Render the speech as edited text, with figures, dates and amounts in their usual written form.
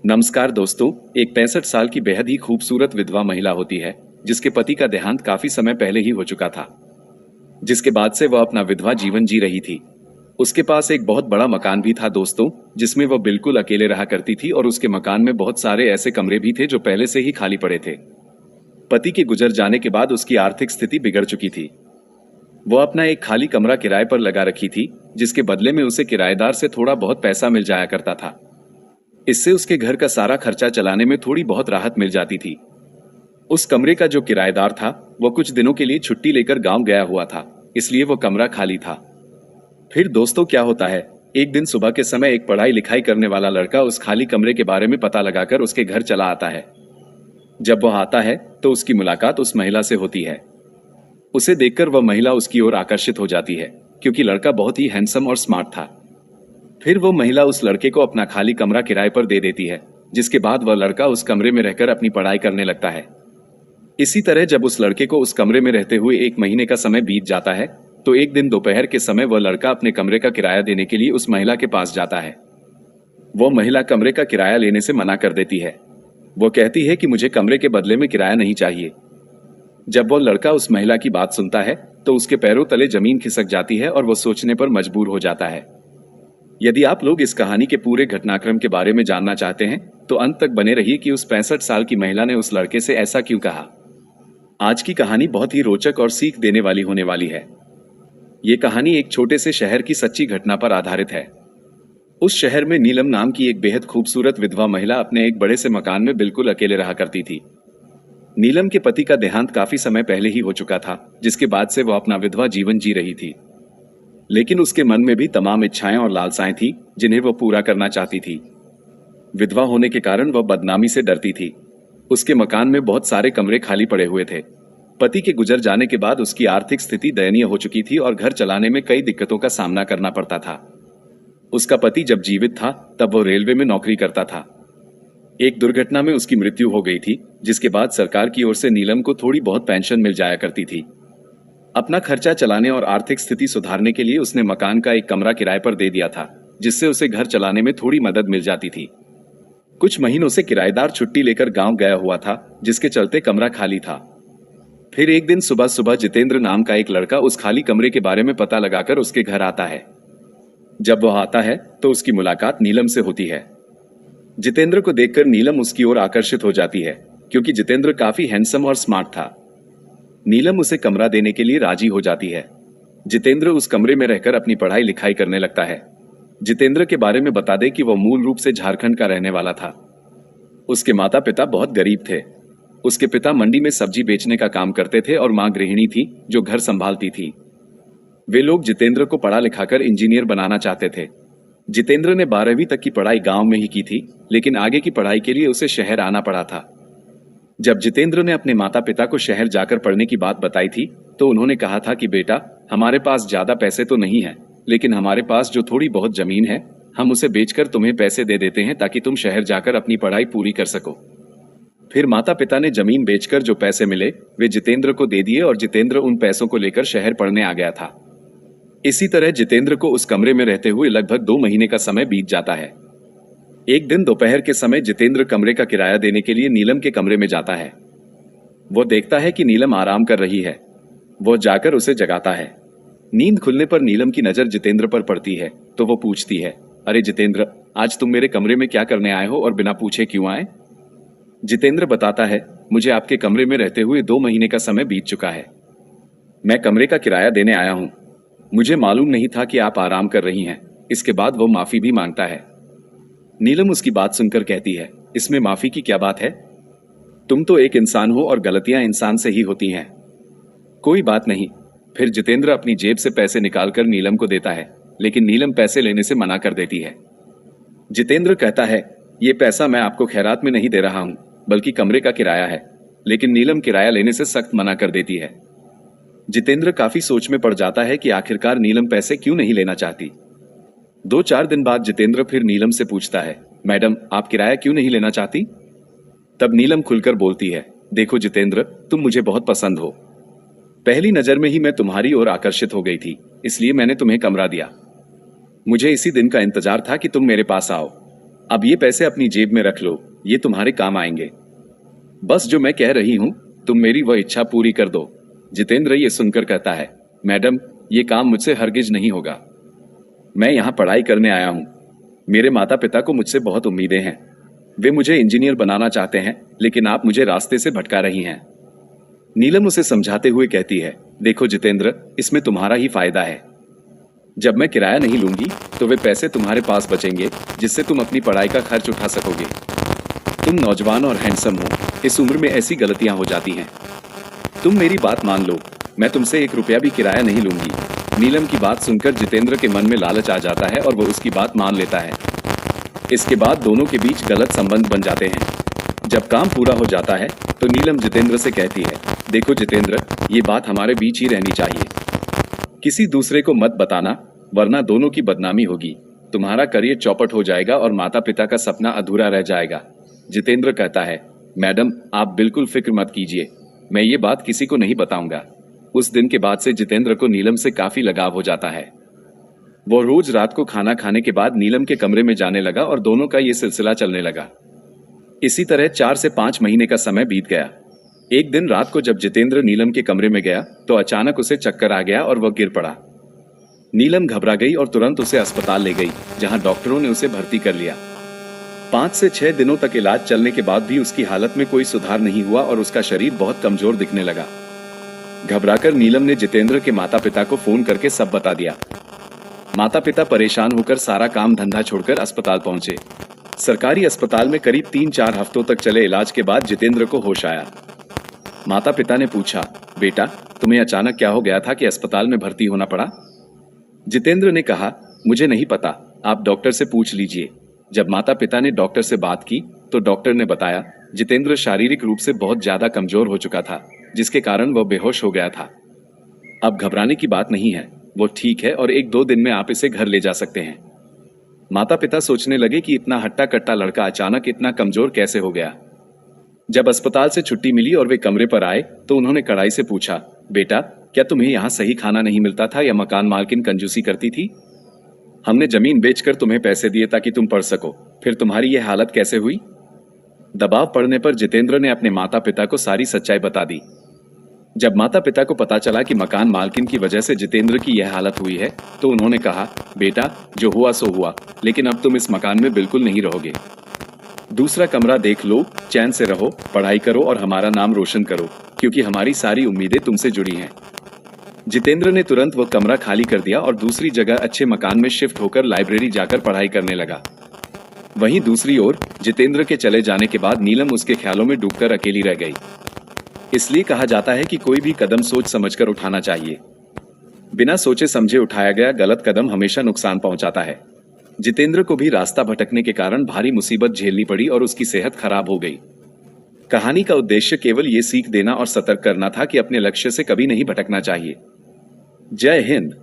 नमस्कार दोस्तों। एक 65 साल की बेहद ही खूबसूरत विधवा महिला होती है जिसके पति का देहांत काफी समय पहले ही हो चुका था, जिसके बाद से वह अपना विधवा जीवन जी रही थी। उसके पास एक बहुत बड़ा मकान भी था दोस्तों, जिसमें वह बिल्कुल अकेले रहा करती थी और उसके मकान में बहुत सारे ऐसे कमरे भी थे जो पहले से ही खाली पड़े थे। पति के गुजर जाने के बाद उसकी आर्थिक स्थिति बिगड़ चुकी थी। वह अपना एक खाली कमरा किराए पर लगा रखी थी, जिसके बदले में उसे किराएदार से थोड़ा बहुत पैसा मिल जाया करता था। इससे उसके घर का सारा खर्चा चलाने में थोड़ी बहुत राहत मिल जाती थी। उस कमरे का जो किराएदार था वह कुछ दिनों के लिए छुट्टी लेकर गांव गया हुआ था, इसलिए वो कमरा खाली था। फिर दोस्तों क्या होता है, एक दिन सुबह के समय एक पढ़ाई लिखाई करने वाला लड़का उस खाली कमरे के बारे में पता लगाकर उसके घर चला आता है। जब वह आता है तो उसकी मुलाकात उस महिला से होती है। उसे देखकर वह महिला उसकी ओर आकर्षित हो जाती है, क्योंकि लड़का बहुत ही हैंडसम और स्मार्ट था। फिर वो महिला उस लड़के को अपना खाली कमरा किराए पर दे देती है, जिसके बाद वह लड़का उस कमरे में रहकर अपनी पढ़ाई करने लगता है। इसी तरह जब उस लड़के को उस कमरे में रहते हुए 1 महीने का समय बीत जाता है, तो एक दिन दोपहर के समय वह लड़का अपने कमरे का किराया देने के लिए उस महिला के पास जाता है। वह महिला कमरे का किराया लेने से मना कर देती है। वो कहती है कि मुझे कमरे के बदले में किराया नहीं चाहिए। जब वह लड़का उस महिला की बात सुनता है तो उसके पैरों तले जमीन खिसक जाती है और वह सोचने पर मजबूर हो जाता है। यदि आप लोग इस कहानी के पूरे घटनाक्रम के बारे में जानना चाहते हैं तो अंत तक बने रहिए कि उस 65 साल की महिला ने उस लड़के से ऐसा क्यों कहा। आज की कहानी बहुत ही रोचक और सीख देने वाली होने वाली है। ये कहानी एक छोटे से शहर की सच्ची घटना पर आधारित है। उस शहर में नीलम नाम की एक बेहद खूबसूरत विधवा महिला अपने एक बड़े से मकान में बिल्कुल अकेले रहा करती थी। नीलम के पति का देहांत काफी समय पहले ही हो चुका था, जिसके बाद से वह अपना विधवा जीवन जी रही थी। लेकिन उसके मन में भी तमाम इच्छाएं और लालसाएं थी जिन्हें वह पूरा करना चाहती थी। विधवा होने के कारण वह बदनामी से डरती थी। उसके मकान में बहुत सारे कमरे खाली पड़े हुए थे। पति के गुजर जाने के बाद उसकी आर्थिक स्थिति दयनीय हो चुकी थी और घर चलाने में कई दिक्कतों का सामना करना पड़ता था। उसका पति जब जीवित था तब वह रेलवे में नौकरी करता था। एक दुर्घटना में उसकी मृत्यु हो गई थी, जिसके बाद सरकार की ओर से नीलम को थोड़ी बहुत पेंशन मिल जाया करती थी। अपना खर्चा चलाने और आर्थिक स्थिति सुधारने के लिए उसने मकान का एक कमरा किराए पर दे दिया था, जिससे उसे घर चलाने में थोड़ी मदद मिल जाती थी। कुछ महीनों से किराएदार छुट्टी लेकर गांव गया हुआ था, जिसके चलते कमरा खाली था। फिर एक दिन सुबह सुबह जितेंद्र नाम का एक लड़का उस खाली कमरे के बारे में पता लगाकर उसके घर आता है। जब वह आता है तो उसकी मुलाकात नीलम से होती है। जितेंद्र को देखकर नीलम उसकी ओर आकर्षित हो जाती है, क्योंकि जितेंद्र काफी हैंडसम और स्मार्ट था। नीलम उसे कमरा देने के लिए राजी हो जाती है। जितेंद्र उस कमरे में रहकर अपनी पढ़ाई लिखाई करने लगता है। जितेंद्र के बारे में बता दे कि वह मूल रूप से झारखंड का रहने वाला था। उसके माता पिता बहुत गरीब थे। उसके पिता मंडी में सब्जी बेचने का काम करते थे और मां गृहिणी थी जो घर संभालती थी। वे लोग जितेंद्र को पढ़ा लिखाकर इंजीनियर बनाना चाहते थे। जितेंद्र ने 12वीं तक की पढ़ाई गांव में ही की थी, लेकिन आगे की पढ़ाई के लिए उसे शहर आना पड़ा था। जब जितेंद्र ने अपने माता पिता को शहर जाकर पढ़ने की बात बताई थी तो उन्होंने कहा था कि बेटा, हमारे पास ज्यादा पैसे तो नहीं है, लेकिन हमारे पास जो थोड़ी बहुत जमीन है हम उसे बेचकर तुम्हें पैसे दे देते हैं ताकि तुम शहर जाकर अपनी पढ़ाई पूरी कर सको। फिर माता पिता ने जमीन बेचकर जो पैसे मिले वे जितेंद्र को दे दिए और जितेंद्र उन पैसों को लेकर शहर पढ़ने आ गया था। इसी तरह जितेंद्र को उस कमरे में रहते हुए लगभग 2 महीने का समय बीत जाता है। एक दिन दोपहर के समय जितेंद्र कमरे का किराया देने के लिए नीलम के कमरे में जाता है। वो देखता है कि नीलम आराम कर रही है। वो जाकर उसे जगाता है। नींद खुलने पर नीलम की नजर जितेंद्र पर पड़ती है तो वो पूछती है, अरे जितेंद्र, आज तुम मेरे कमरे में क्या करने आए हो और बिना पूछे क्यों आए? जितेंद्र बताता है, मुझे आपके कमरे में रहते हुए 2 महीने का समय बीत चुका है। मैं कमरे का किराया देने आया हूं। मुझे मालूम नहीं था कि आप आराम कर रही हैं। इसके बाद वो माफी भी मांगता है। नीलम उसकी बात सुनकर कहती है, इसमें माफी की क्या बात है? तुम तो एक इंसान हो और गलतियां इंसान से ही होती हैं। कोई बात नहीं। फिर जितेंद्र अपनी जेब से पैसे निकालकर नीलम को देता है, लेकिन नीलम पैसे लेने से मना कर देती है। जितेंद्र कहता है, ये पैसा मैं आपको खैरात में नहीं दे रहा हूं, बल्कि कमरे का किराया है। लेकिन नीलम किराया लेने से सख्त मना कर देती है। जितेंद्र काफी सोच में पड़ जाता है कि आखिरकार नीलम पैसे क्यों नहीं लेना चाहती। 2-4 दिन बाद जितेंद्र फिर नीलम से पूछता है, मैडम, आप किराया क्यों नहीं लेना चाहती? तब नीलम खुलकर बोलती है, देखो जितेंद्र, तुम मुझे बहुत पसंद हो। पहली नजर में ही मैं तुम्हारी ओर आकर्षित हो गई थी, इसलिए मैंने तुम्हें कमरा दिया। मुझे इसी दिन का इंतजार था कि तुम मेरे पास आओ। अब ये पैसे अपनी जेब में रख लो, ये तुम्हारे काम आएंगे। बस जो मैं कह रही हूं, तुम मेरी वह इच्छा पूरी कर दो। जितेंद्र ये सुनकर कहता है, मैडम, ये काम मुझसे हरगिज नहीं होगा। मैं यहाँ पढ़ाई करने आया हूँ। मेरे माता पिता को मुझसे बहुत उम्मीदें हैं। वे मुझे इंजीनियर बनाना चाहते हैं, लेकिन आप मुझे रास्ते से भटका रही हैं। नीलम उसे समझाते हुए कहती है, देखो जितेंद्र, इसमें तुम्हारा ही फायदा है। जब मैं किराया नहीं लूंगी तो वे पैसे तुम्हारे पास बचेंगे, जिससे तुम अपनी पढ़ाई का खर्च उठा सकोगे। तुम नौजवान और हैंडसम हो, इस उम्र में ऐसी गलतियां हो जाती हैं। तुम मेरी बात मान लो, मैं तुमसे 1 रुपया भी किराया नहीं लूंगी। नीलम की बात सुनकर जितेंद्र के मन में लालच आ जाता है और वो उसकी बात मान लेता है। इसके बाद दोनों के बीच गलत संबंध बन जाते हैं। जब काम पूरा हो जाता है तो नीलम जितेंद्र से कहती है, देखो जितेंद्र, ये बात हमारे बीच ही रहनी चाहिए। किसी दूसरे को मत बताना, वरना दोनों की बदनामी होगी। तुम्हारा करियर चौपट हो जाएगा और माता पिता का सपना अधूरा रह जाएगा। जितेंद्र कहता है, मैडम, आप बिल्कुल फिक्र मत कीजिए, मैं ये बात किसी को नहीं बताऊंगा। उस दिन के बाद से जितेंद्र को नीलम से काफी लगाव हो जाता है। वो रोज रात को खाना खाने के बाद नीलम के कमरे में जाने लगा और दोनों का ये सिलसिला चलने लगा। इसी तरह 4 से 5 महीने का समय बीत गया। एक दिन रात को जब जितेंद्र नीलम के कमरे में गया तो अचानक उसे चक्कर आ गया और वह गिर पड़ा। नीलम घबरा गई और तुरंत उसे अस्पताल ले गई, जहां डॉक्टरों ने उसे भर्ती कर लिया। 5 से 6 दिनों तक इलाज चलने के बाद भी उसकी हालत में कोई सुधार नहीं हुआ और उसका शरीर बहुत कमजोर दिखने लगा। घबराकर नीलम ने जितेंद्र के माता पिता को फोन करके सब बता दिया। माता पिता परेशान होकर सारा काम धंधा छोड़कर अस्पताल पहुंचे। सरकारी अस्पताल में करीब 3-4 हफ्तों तक चले इलाज के बाद जितेंद्र को होश आया। माता पिता ने पूछा, बेटा, तुम्हें अचानक क्या हो गया था कि अस्पताल में भर्ती होना पड़ा? जितेंद्र ने कहा, मुझे नहीं पता, आप डॉक्टर से पूछ लीजिए। जब माता पिता ने डॉक्टर से बात की तो डॉक्टर ने बताया, जितेंद्र शारीरिक रूप से बहुत ज्यादा कमजोर हो चुका था, जिसके कारण वह बेहोश हो गया था। अब घबराने की बात नहीं है, वो ठीक है और 1-2 दिन में आप इसे घर ले जा सकते हैं। माता पिता सोचने लगे कि इतना हट्टा कट्टा लड़का अचानक इतना कमजोर कैसे हो गया। जब अस्पताल से छुट्टी मिली और वे कमरे पर आए तो उन्होंने कड़ाई से पूछा, बेटा, क्या तुम्हें यहाँ सही खाना नहीं मिलता था या मकान मालकिन कंजूसी करती थी? हमने जमीन बेचकर तुम्हें पैसे दिए ताकि तुम पढ़ सको, फिर तुम्हारी यह हालत कैसे हुई? दबाव पड़ने पर जितेंद्र ने अपने माता पिता को सारी सच्चाई बता दी। जब माता पिता को पता चला कि मकान मालकिन की वजह से जितेंद्र की यह हालत हुई है तो उन्होंने कहा, बेटा, जो हुआ सो हुआ, लेकिन अब तुम इस मकान में बिल्कुल नहीं रहोगे। दूसरा कमरा देख लो, चैन से रहो, पढ़ाई करो और हमारा नाम रोशन करो, क्योंकि हमारी सारी उम्मीदें तुमसे जुड़ी हैं। जितेंद्र ने तुरंत वह कमरा खाली कर दिया और दूसरी जगह अच्छे मकान में शिफ्ट होकर लाइब्रेरी जाकर पढ़ाई करने लगा। वहीं दूसरी ओर जितेंद्र के चले जाने के बाद नीलम उसके ख्यालों में डूबकर अकेली रह गई। इसलिए कहा जाता है कि कोई भी कदम सोच समझकर उठाना चाहिए। बिना सोचे समझे उठाया गया गलत कदम हमेशा नुकसान पहुंचाता है। जितेंद्र को भी रास्ता भटकने के कारण भारी मुसीबत झेलनी पड़ी और उसकी सेहत खराब हो गई। कहानी का उद्देश्य केवल ये सीख देना और सतर्क करना था कि अपने लक्ष्य से कभी नहीं भटकना चाहिए। जय हिंद।